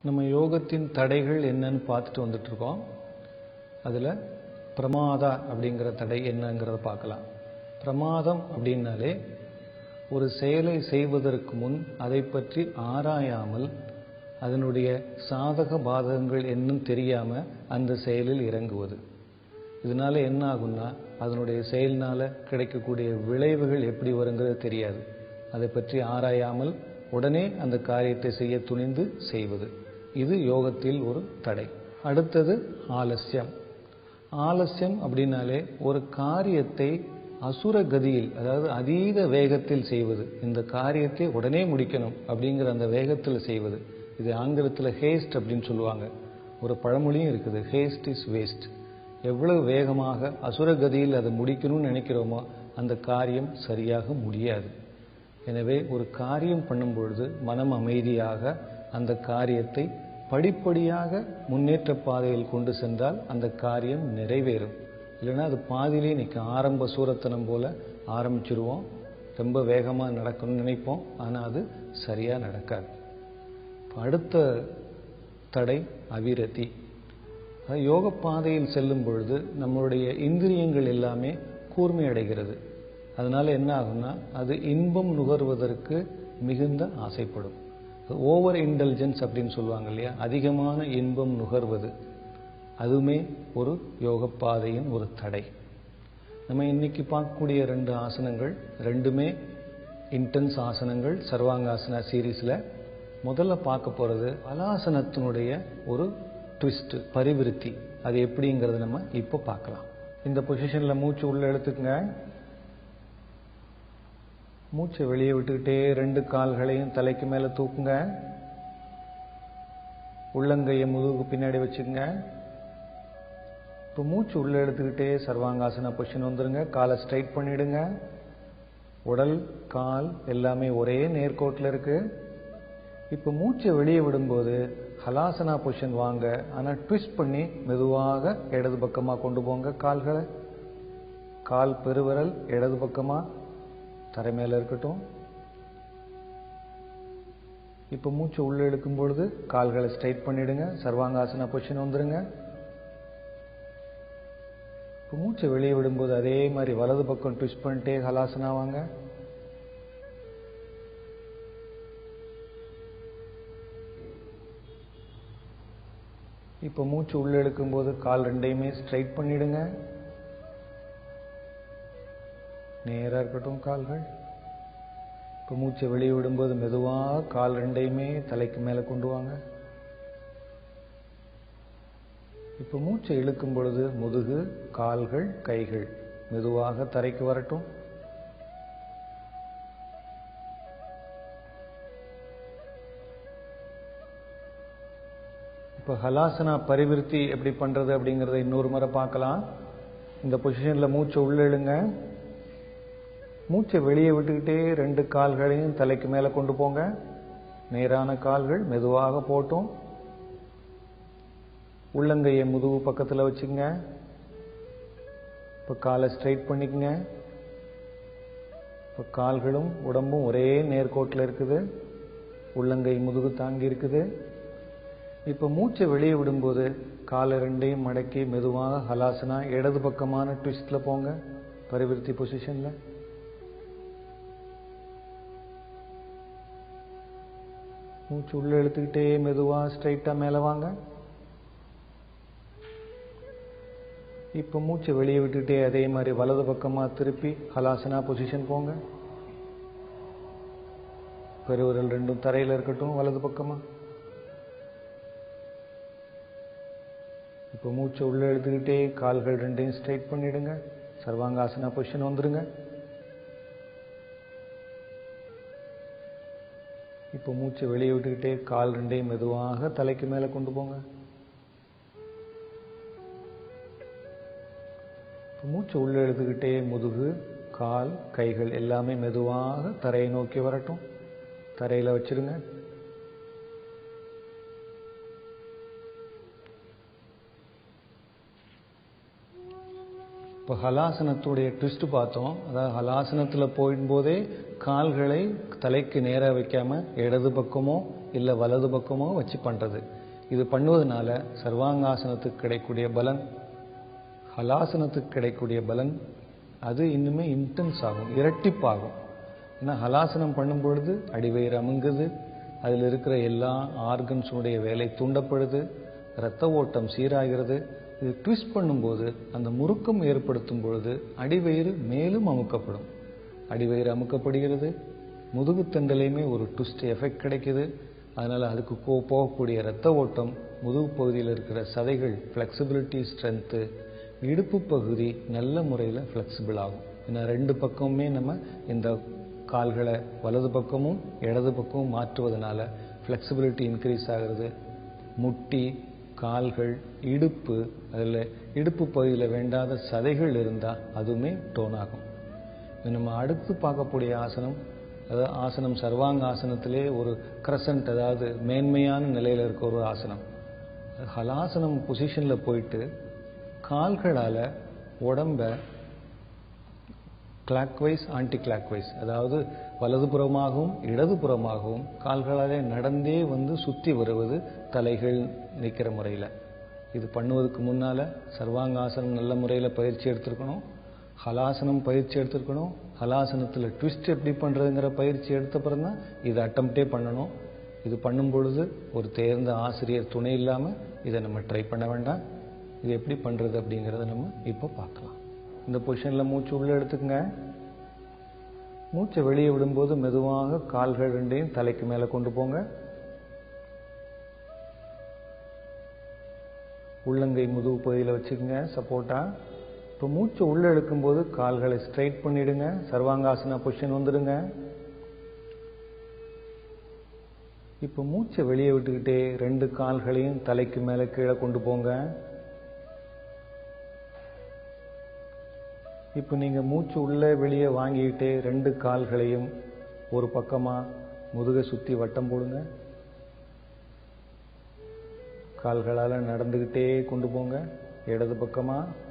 நம்ம யோகத்தின் தடைகள் என்னன்னு பார்த்துட்டு வந்துட்டுருக்கோம். அதில் பிரமாதா அப்படிங்கிற தடை என்னங்கிறத பார்க்கலாம். பிரமாதம் அப்படின்னாலே ஒரு செயலை செய்வதற்கு முன் அதை பற்றி ஆராயாமல் அதனுடைய சாதக பாதகங்கள் என்னன்னு தெரியாமல் அந்த செயலில் இறங்குவது. இதனால என்ன ஆகும்னா அதனுடைய செயலினால் கிடைக்கக்கூடிய விளைவுகள் எப்படி வருங்கிறது தெரியாது. அதை பற்றி ஆராயாமல் உடனே அந்த காரியத்தை செய்ய துணிந்து செய்வது, இது யோகத்தில் ஒரு தடை. அடுத்தது ஆலஸ்யம். ஆலஸ்யம் அப்படின்னாலே ஒரு காரியத்தை அசுர கதியில், அதாவது அதீத வேகத்தில் செய்வது. இந்த காரியத்தை உடனே முடிக்கணும் அப்படிங்கிற அந்த வேகத்தில் செய்வது. இது ஆங்கிலத்தில் ஹேஸ்ட் அப்படின்னு சொல்லுவாங்க. ஒரு பழமொழியும் இருக்குது, ஹேஸ்ட் இஸ் வேஸ்ட். எவ்வளவு வேகமாக அசுர கதியில் அதை முடிக்கணும்னு நினைக்கிறோமோ அந்த காரியம் சரியாக முடியாது. எனவே ஒரு காரியம் பண்ணும் பொழுது மனம் அமைதியாக அந்த காரியத்தை படிப்படியாக முன்னேற்ற பாதையில் கொண்டு சென்றால் அந்த காரியம் நிறைவேறும். இல்லைன்னா அது பாதியிலே நிற்கும். ஆரம்ப சூரத்தனம் போல ஆரம்பிச்சிருவோம், ரொம்ப வேகமாக நடக்கணும்னு நினைப்போம், ஆனால் அது சரியாக நடக்காது. அடுத்த தடை அவிரதி. யோக பாதையில் செல்லும் பொழுது நம்மளுடைய இந்திரியங்கள் எல்லாமே கூர்மை அடைகிறது. அதனால என்ன ஆகும்னா அது இன்பம் நுகர்வதற்கு மிகுந்த ஆசைப்படும். ஓவர் இன்டெலிஜென்ஸ் அப்படின்னு சொல்லுவாங்க இல்லையா, அதிகமான இன்பம் நுகர்வது, அதுவுமே ஒரு யோக பாதையின் ஒரு தடை. நம்ம இன்னைக்கு பார்க்கக்கூடிய 2 ஆசனங்கள் ரெண்டுமே இன்டென்ஸ் ஆசனங்கள். சர்வாங்காசனா சீரீஸில் முதல்ல பார்க்க போகிறது ஹலாசனத்தினுடைய ஒரு ட்விஸ்ட், பரிவிருத்தி. அது எப்படிங்கிறத நம்ம இப்போ பார்க்கலாம். இந்த பொசிஷனில் மூச்சு உள்ள எடுத்துக்கங்க, மூச்சை வெளியே விட்டுக்கிட்டே 2 கால்களையும் தலைக்கு மேலே தூக்குங்க, உள்ளங்கையை முதுகுக்கு பின்னாடி வச்சுக்கோங்க. இப்போ மூச்சு உள்ள எடுத்துக்கிட்டே சர்வாங்காசனா பொசிஷன் வந்துருங்க. காலை ஸ்ட்ரைட் பண்ணிடுங்க. உடல் கால் எல்லாமே ஒரே நேர்கோட்டில் இருக்கு. இப்போ மூச்சை வெளியே விடும்போது ஹலாசனா பொசிஷன் வாங்க, ஆனால் ட்விஸ்ட் பண்ணி மெதுவாக இடது பக்கமாக கொண்டு போங்க. கால்களை, கால் பெருவிரல் இடது பக்கமாக தரை மேலே இருக்கட்டும். இப்போ மூச்சு உள்ள இழுக்கும் பொழுது கால்களை ஸ்ட்ரைட் பண்ணிடுங்க, சர்வாங்காசனா பொசிஷன் வந்துருங்க. இப்போ மூச்சை வெளியே விடும்போது அதே மாதிரி வலது பக்கம் ட்விஸ்ட் பண்ணிட்டே ஹலாசனா வாங்க. இப்போ மூச்சு உள்ள இழுக்கும்போது கால் ரெண்டையுமே ஸ்ட்ரைட் பண்ணிடுங்க, நேராக இருக்கட்டும் கால்கள். இப்போ மூச்சை வெளியே விடும்போது மெதுவாக கால் ரெண்டையுமே தலைக்கு மேலே கொண்டு வாங்க. இப்போ மூச்சை இழுக்கும் பொழுது முதுகு, கால்கள், கைகள் மெதுவாக தரைக்கு வரட்டும். இப்போ ஹலாசனா பரிவிருத்தி எப்படி பண்ணுறது அப்படிங்கிறத இன்னொரு முறை பார்க்கலாம். இந்த பொசிஷனில் மூச்சை உள்ள இழுங்க, மூச்சை வெளியே விட்டுக்கிட்டே 2 கால்களையும் தலைக்கு மேலே கொண்டு போங்க. நேரான கால்கள் மெதுவாக போட்டும். உள்ளங்கையை முதுகு பக்கத்தில் வச்சுக்கங்க. இப்போ காலை ஸ்ட்ரைட் பண்ணிக்கங்க. இப்போ கால்களும் உடம்பும் ஒரே நேர்கோட்டில் இருக்குது. உள்ளங்கை முதுகு தாங்கி இருக்குது. இப்போ மூச்சை வெளியே விடும்போது காலை ரெண்டையும் மடக்கி மெதுவாக ஹலாசனா இடது பக்கமான ட்விஸ்டில் போங்க, பரிவிருத்தி பொசிஷனில். மூச்சு உள்ள இழுத்துக்கிட்டே மெதுவாக ஸ்ட்ரைட்டாக மேலே வாங்க. இப்போ மூச்சை வெளியே விட்டுக்கிட்டே அதே மாதிரி வலது பக்கமாக திருப்பி ஹலாசனா பொசிஷன் போங்க. பெருவிரல் ரெண்டும் தரையில் இருக்கட்டும் வலது பக்கமாக. இப்போ மூச்சை உள்ள எடுத்துக்கிட்டே கால்கள் ரெண்டையும் ஸ்ட்ரைட் பண்ணிடுங்க, சர்வாங்காசனா பொசிஷன் வந்துருங்க. இப்போ மூச்சை வெளியே விட்டுக்கிட்டே கால் ரெண்டையும் மெதுவாக தலைக்கு மேலே கொண்டு போங்க. இப்போ மூச்சை உள்ள எடுத்துக்கிட்டே முதுகு, கால், கைகள் எல்லாமே மெதுவாக தரையை நோக்கி வரட்டும். தரையில் வச்சிருங்க. இப்போ ஹலாசனத்துடைய ட்விஸ்ட் பார்த்தோம். அதாவது ஹலாசனத்தில் போயிடும்போதே கால்களை தலைக்கு நேராக வைக்காமல் இடது பக்கமோ இல்லை வலது பக்கமோ வச்சு பண்ணுறது. இது பண்ணுவதனால சர்வாங்காசனத்துக்கு கிடைக்கக்கூடிய பலன், ஹலாசனத்துக்கு கிடைக்கக்கூடிய பலன் அது இன்னுமே இன்டென்ஸ் ஆகும், இரட்டிப்பாகும். ஏன்னா ஹலாசனம் பண்ணும் பொழுது அடிவயிறு அமுங்குது, அதில் இருக்கிற எல்லா ஆர்கன்ஸுடைய வேலை தூண்டப்படுது, இரத்த ஓட்டம் சீராகிறது. இது ட்விஸ்ட் பண்ணும்போது அந்த முறுக்கம் ஏற்படுத்தும் பொழுது அடிவயிறு மேலும் அமுக்கப்படும். அடிவயிறு அமுக்கப்படுகிறது, முதுகுத்தண்டலையுமே ஒரு ட்விஸ்ட் எஃபெக்ட் கிடைக்குது. அதனால் அதுக்கு போகக்கூடிய இரத்த ஓட்டம், முதுகு பகுதியில் இருக்கிற சதைகள் ஃப்ளெக்சிபிலிட்டி, ஸ்ட்ரென்த்து, இடுப்பு பகுதி நல்ல முறையில் ஃப்ளெக்சிபிள் ஆகும். ஏன்னா ரெண்டு பக்கமுமே நம்ம இந்த கால்களை வலது பக்கமும் இடது பக்கமும் மாற்றுவதனால ஃப்ளெக்சிபிலிட்டி இன்க்ரீஸ் ஆகிறது. முட்டி, கால்கள், இடுப்பு, அதில் இடுப்பு பகுதியில் வேண்டாத சதைகள் இருந்தால் அதுவுமே டோன் ஆகும். நம்ம அடுத்து பார்க்கக்கூடிய ஆசனம், அதாவது ஆசனம் சர்வாங்க ஆசனத்திலே ஒரு கிரசன்ட், அதாவது மேன்மையான நிலையில் இருக்க ஒரு ஆசனம். ஹலாசனம் பொசிஷனில் போயிட்டு கால்களால் உடம்ப கிளாக்வைஸ் ஆன்டி கிளாக்வைஸ், அதாவது வலதுபுறமாகவும் இடதுபுறமாகவும் கால்களாலே நடந்தே வந்து சுற்றி வருவது தலைகள் நிற்கிற முறையில். இது பண்ணுவதுக்கு முன்னால் சர்வாங்காசனம் நல்ல முறையில் பயிற்சி எடுத்துருக்கணும், ஹலாசனம் பயிற்சி எடுத்துருக்கணும். ஹலாசனத்தில் ட்விஸ்ட் எப்படி பண்ணுறதுங்கிற பயிற்சி எடுத்த பிறகு தான் இதை அட்டம்ப்டே பண்ணணும். இது பண்ணும் பொழுது ஒரு தேர்ந்த ஆசிரியர் துணை இல்லாமல் இதை நம்ம ட்ரை பண்ண வேண்டாம். இது எப்படி பண்ணுறது அப்படிங்கிறத நம்ம இப்போ பார்க்கலாம். இந்த பொசிஷனில் மூச்சு உள்ளே எடுத்துக்கங்க. மூச்சை வெளியே விடும்போது மெதுவாக கால்கள் ரெண்டையும் தலைக்கு மேலே கொண்டு போங்க. உள்ளங்கை முதுகு பகுதியில் வச்சுக்கோங்க சப்போர்ட்டா. இப்போ மூச்சை உள்ளே இழுக்கும்போது கால்களை ஸ்ட்ரைட் பண்ணிடுங்க, சர்வாங்காசனா பொசிஷன் வந்துடுங்க. இப்போ மூச்சை வெளியே விட்டுக்கிட்டே ரெண்டு கால்களையும் தலைக்கு மேலே கீழே கொண்டு போங்க. இப்போ நீங்கள் மூச்சு உள்ளே வெளியே வாங்கிக்கிட்டே ரெண்டு கால்களையும் ஒரு பக்கமாக முதுகை சுற்றி வட்டம் போடுங்க. கால்களால் நடந்துக்கிட்டே கொண்டு போங்க இடது பக்கமாக.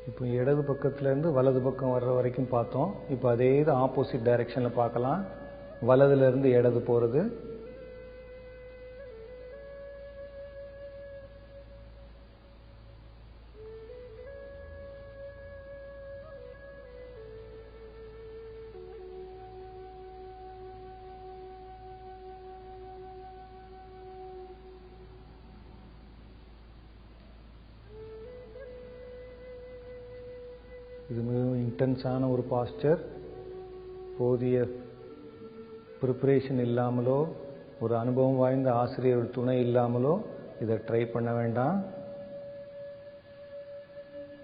இப்போ இடது பக்கத்துலேருந்து வலது பக்கம் வர்ற வரைக்கும் பார்த்தோம். இப்போ அதே இது ஆப்போசிட் டைரெக்ஷனில் பார்க்கலாம். வலதுலேருந்து இடது போகிறது. இது மிகவும் இன்டென்ஸான ஒரு பாஸ்டர். போதிய ப்ரிப்பரேஷன் இல்லாமலோ ஒரு அனுபவம் வாய்ந்த ஆசிரியர் துணை இல்லாமலோ இதை ட்ரை பண்ண வேண்டாம்.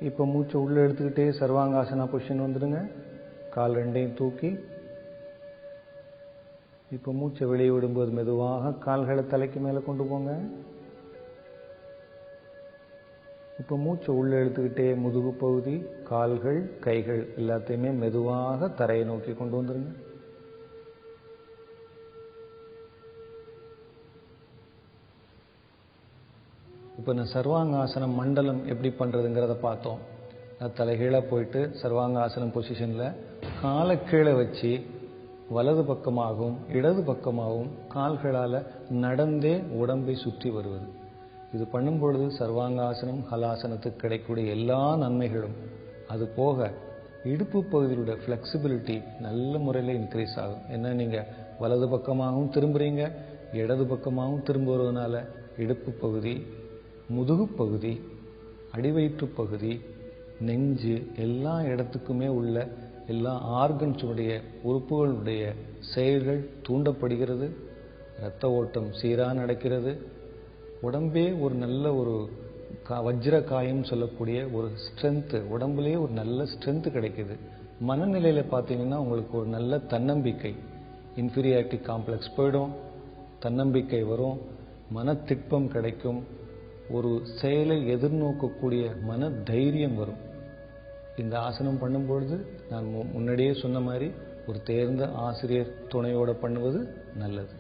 இப்போ மூச்சை உள்ளே எடுத்துக்கிட்டே சர்வாங்காசனா பொசிஷன் வந்துடுங்க. கால் ரெண்டையும் தூக்கி இப்போ மூச்சை வெளியே விடும்போது மெதுவாக கால்களை தலைக்கு மேலே கொண்டு போங்க. இப்போ மூச்சை உள்ளே எடுத்துக்கிட்டே முதுகு பகுதி, கால்கள், கைகள் எல்லாத்தையுமே மெதுவாக தரையை நோக்கி கொண்டு வந்துடுங்க. இப்போ நான் சர்வாங்காசனம் மண்டலம் எப்படி பண்ணுறதுங்கிறத பார்த்தோம். தலைகீழாக போயிட்டு சர்வாங்காசனம் பொசிஷனில் காலை கீழே வச்சு வலது பக்கமாகவும் இடது பக்கமாகவும் கால்களால் நடந்தே உடம்பை சுற்றி வருவது. இது பண்ணும் பொழுது சர்வாங்காசனம் ஹலாசனத்துக்கு கிடைக்கக்கூடிய எல்லா நன்மைகளும், அது போக இடுப்பு பகுதியோட ஃப்ளெக்சிபிலிட்டி நல்ல முறையில் இன்க்ரீஸ் ஆகும். ஏன்னா நீங்கள் வலது பக்கமாகவும் திரும்புகிறீங்க, இடது பக்கமாகவும் திரும்புவதனால இடுப்பு பகுதி, முதுகு பகுதி, அடிவயிற்று பகுதி, நெஞ்சு எல்லா இடத்துக்குமே உள்ள எல்லா ஆர்கன்ஸுடைய உறுப்புகளுடைய செயல்கள் தூண்டப்படுகிறது. இரத்த ஓட்டம் சீராக நடக்கிறது. உடம்பே ஒரு நல்ல ஒரு வஜ்ர காயம் சொல்லக்கூடிய ஒரு ஸ்ட்ரென்த்து, உடம்புலேயே ஒரு நல்ல ஸ்ட்ரென்த்து கிடைக்குது. மனநிலையில் பார்த்தீங்கன்னா உங்களுக்கு ஒரு நல்ல தன்னம்பிக்கை, இன்ஃபீரியாரிட்டி காம்ப்ளெக்ஸ் போயிடும், தன்னம்பிக்கை வரும், மனத்திட்பம் கிடைக்கும், ஒரு செயலை எதிர்நோக்கக்கூடிய மன தைரியம் வரும். இந்த ஆசனம் பண்ணும்பொழுது நான் முன்னாடியே சொன்ன மாதிரி ஒரு தேர்ந்த ஆசிரியர் துணையோடு பண்ணுவது நல்லது.